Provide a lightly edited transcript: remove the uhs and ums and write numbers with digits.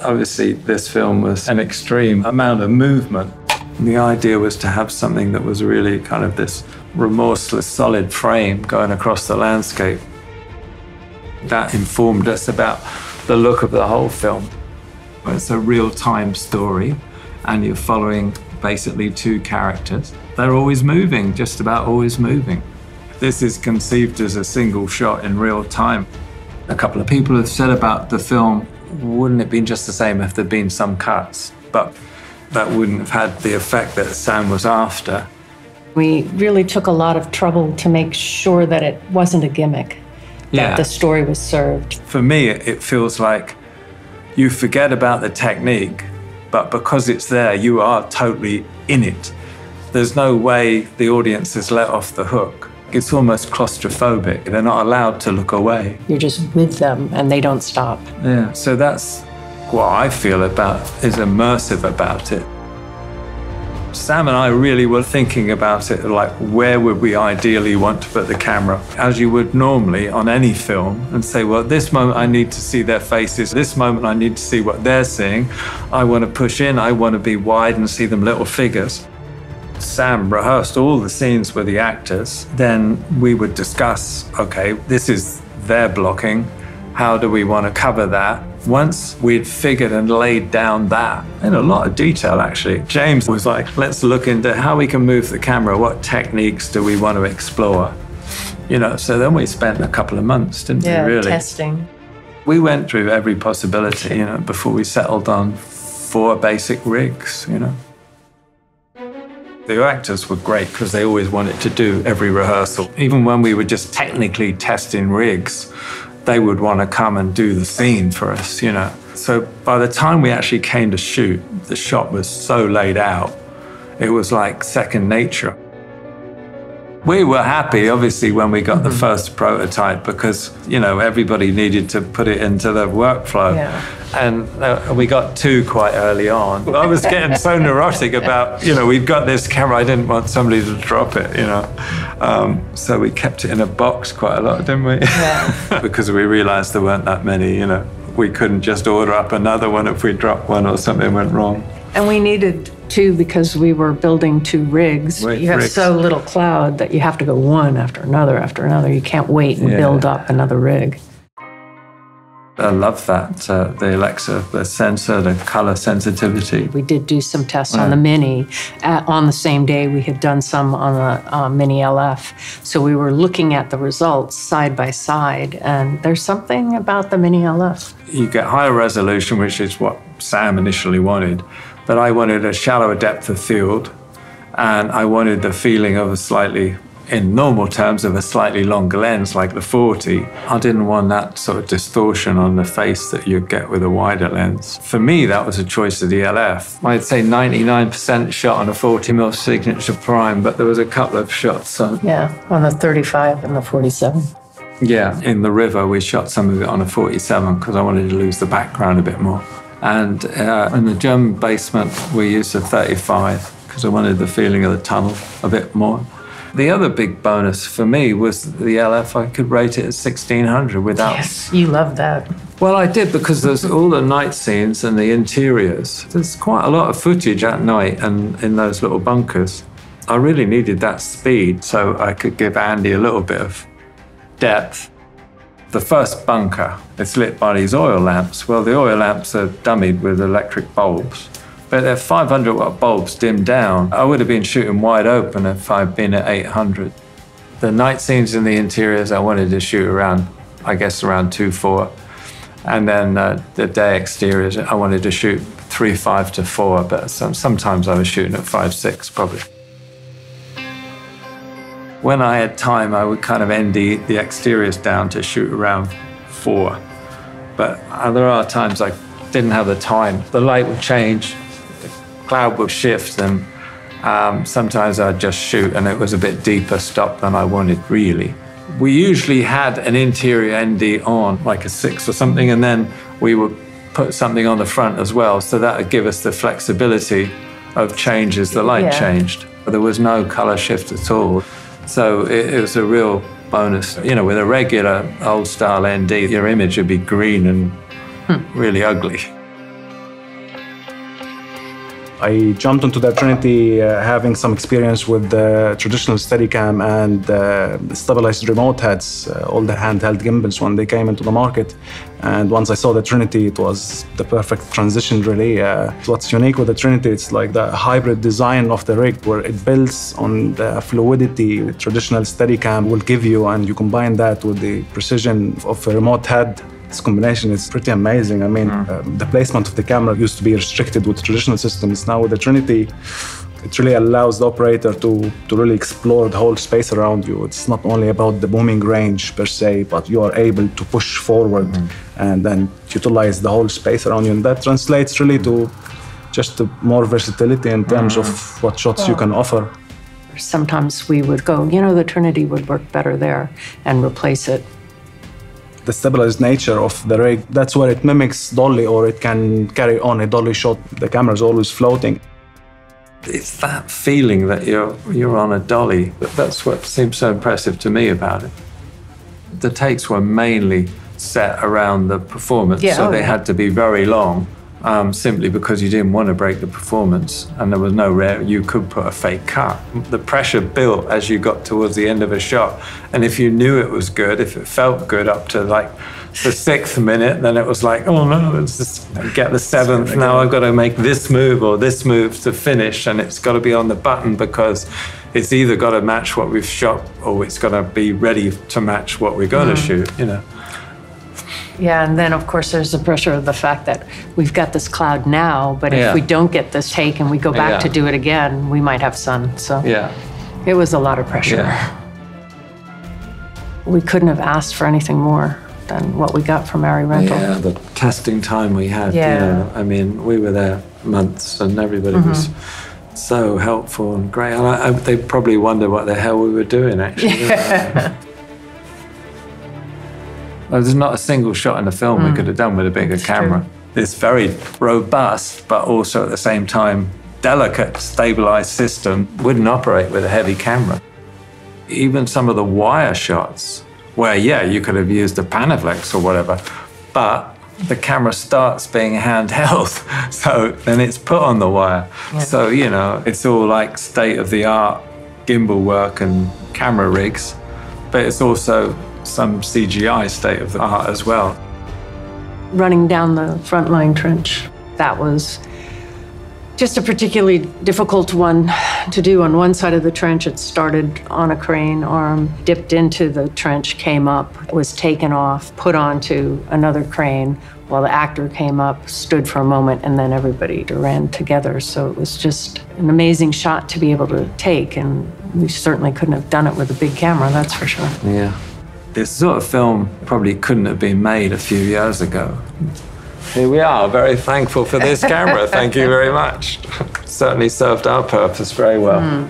Obviously, this film was an extreme amount of movement. And the idea was to have something that was really kind of this remorseless, solid frame going across the landscape. That informed us about the look of the whole film. It's a real-time story, and you're following basically two characters. They're always moving, just about always moving. This is conceived as a single shot in real time. A couple of people have said about the film, wouldn't it have been just the same if there'd been some cuts? But that wouldn't have had the effect that Sam was after. We really took a lot of trouble to make sure that it wasn't a gimmick, that the story was served. For me, it feels like you forget about the technique, but because it's there, you are totally in it. There's no way the audience is let off the hook. It's almost claustrophobic. They're not allowed to look away. You're just with them and they don't stop. Yeah, so that's what I feel about, is immersive about it. Sam and I really were thinking about it like, where would we ideally want to put the camera? As you would normally on any film, and say, well, at this moment I need to see their faces. This moment I need to see what they're seeing. I want to push in, I want to be wide and see them little figures. Sam rehearsed all the scenes with the actors. Then we would discuss, okay, this is their blocking. How do we want to cover that? Once we'd figured and laid down that, in a lot of detail actually, James was like, let's look into how we can move the camera. What techniques do we want to explore? You know, so then we spent a couple of months, didn't we, really? Testing. We went through every possibility, you know, before we settled on 4 basic rigs, you know. The actors were great because they always wanted to do every rehearsal. Even when we were just technically testing rigs, they would want to come and do the scene for us, you know. So by the time we actually came to shoot, the shot was so laid out, it was like second nature. We were happy, obviously, when we got the first prototype because, you know, everybody needed to put it into the workflow. Yeah. And we got 2 quite early on. I was getting so neurotic about, you know, we've got this camera, I didn't want somebody to drop it, you know. So we kept it in a box quite a lot, didn't we? Yeah. Because we realized there weren't that many, you know. We couldn't just order up another one if we dropped one or something went wrong. And we needed 2 because we were building 2 rigs. You have so little cloud that you have to go one after another after another. You can't wait and build up another rig. I love that, the Alexa, the sensor, the color sensitivity. We did do some tests on the Mini. On the same day, we had done some on the Mini LF. So we were looking at the results side by side, and there's something about the Mini LF. You get higher resolution, which is what Sam initially wanted, but I wanted a shallower depth of field, and I wanted the feeling of a slightly, in normal terms, of a slightly longer lens like the 40. I didn't want that sort of distortion on the face that you get with a wider lens. For me, that was a choice of the LF. I'd say 99% shot on a 40mm Signature Prime, but there was a couple of shots on... Yeah, on the 35 and the 47. Yeah, in the river, we shot some of it on a 47 because I wanted to lose the background a bit more. And in the German basement, we used a 35 because I wanted the feeling of the tunnel a bit more. The other big bonus for me was the LF. I could rate it at 1600 without... Yes, you love that. Well, I did, because there's all the night scenes and the interiors. There's quite a lot of footage at night and in those little bunkers. I really needed that speed so I could give Andy a little bit of depth. The first bunker, it's lit by these oil lamps. Well, the oil lamps are dummied with electric bulbs. But they're 500-watt bulbs dimmed down. I would have been shooting wide open if I'd been at 800. The night scenes in the interiors, I wanted to shoot around, I guess, around 2.4. And then the day exteriors, I wanted to shoot 3.5 to 4, but sometimes I was shooting at 5.6, probably. When I had time, I would kind of end the exteriors down to shoot around 4. But there are times I didn't have the time. The light would change, the cloud would shift, and sometimes I'd just shoot and it was a bit deeper stop than I wanted, really. We usually had an interior ND on, like a 6 or something, and then we would put something on the front as well, so that would give us the flexibility of change as the light changed. There was no color shift at all. So it was a real bonus. You know, with a regular old-style ND, your image would be green and really ugly. I jumped into the Trinity having some experience with the traditional Steadicam and stabilized remote heads, all the handheld gimbals when they came into the market. And once I saw the Trinity, it was the perfect transition, really. What's unique with the Trinity, it's like the hybrid design of the rig, where it builds on the fluidity the traditional Steadicam will give you, and you combine that with the precision of a remote head. This combination is pretty amazing. I mean, the placement of the camera used to be restricted with traditional systems. Now with the Trinity, it really allows the operator to really explore the whole space around you. It's not only about the booming range per se, but you are able to push forward and then utilize the whole space around you. And that translates really to just more versatility in terms of what shots you can offer. Sometimes we would go, you know, the Trinity would work better there, and replace it. The stabilized nature of the rig, that's where it mimics dolly, or it can carry on a dolly shot. The camera is always floating. It's that feeling that you're on a dolly. That's what seems so impressive to me about it. The takes were mainly set around the performance, so they had to be very long, simply because you didn't want to break the performance, and there was no you could put a fake cut. The pressure built as you got towards the end of a shot, and if you knew it was good, if it felt good up to like the 6th minute, then it was like, oh no, it's just get the 7th, now I've got to make this move or this move to finish, and it's got to be on the button because it's either got to match what we've shot or it's got to be ready to match what we're going to shoot, you know. Yeah, and then of course there's the pressure of the fact that we've got this cloud now, but if we don't get this take and we go back to do it again, we might have sun. So it was a lot of pressure. We couldn't have asked for anything more than what we got from ARRI Rental. Yeah, the testing time we had. You know, I mean, we were there months and everybody was so helpful and great. And they probably wonder what the hell we were doing, actually. Well, there's not a single shot in the film we could have done with a bigger camera. It's very robust, but also at the same time, delicate, stabilized system wouldn't operate with a heavy camera. Even some of the wire shots, where, you could have used a Panaflex or whatever, but the camera starts being handheld, so then it's put on the wire. So, you know, it's all like state-of-the-art gimbal work and camera rigs, but it's also some CGI state-of-the-art as well. Running down the front line trench, that was just a particularly difficult one to do. On one side of the trench, it started on a crane arm, dipped into the trench, came up, was taken off, put onto another crane while the actor came up, stood for a moment, and then everybody ran together. So it was just an amazing shot to be able to take, and we certainly couldn't have done it with a big camera, that's for sure. Yeah. This sort of film probably couldn't have been made a few years ago. Here we are, very thankful for this camera. Thank you very much. Certainly served our purpose very well.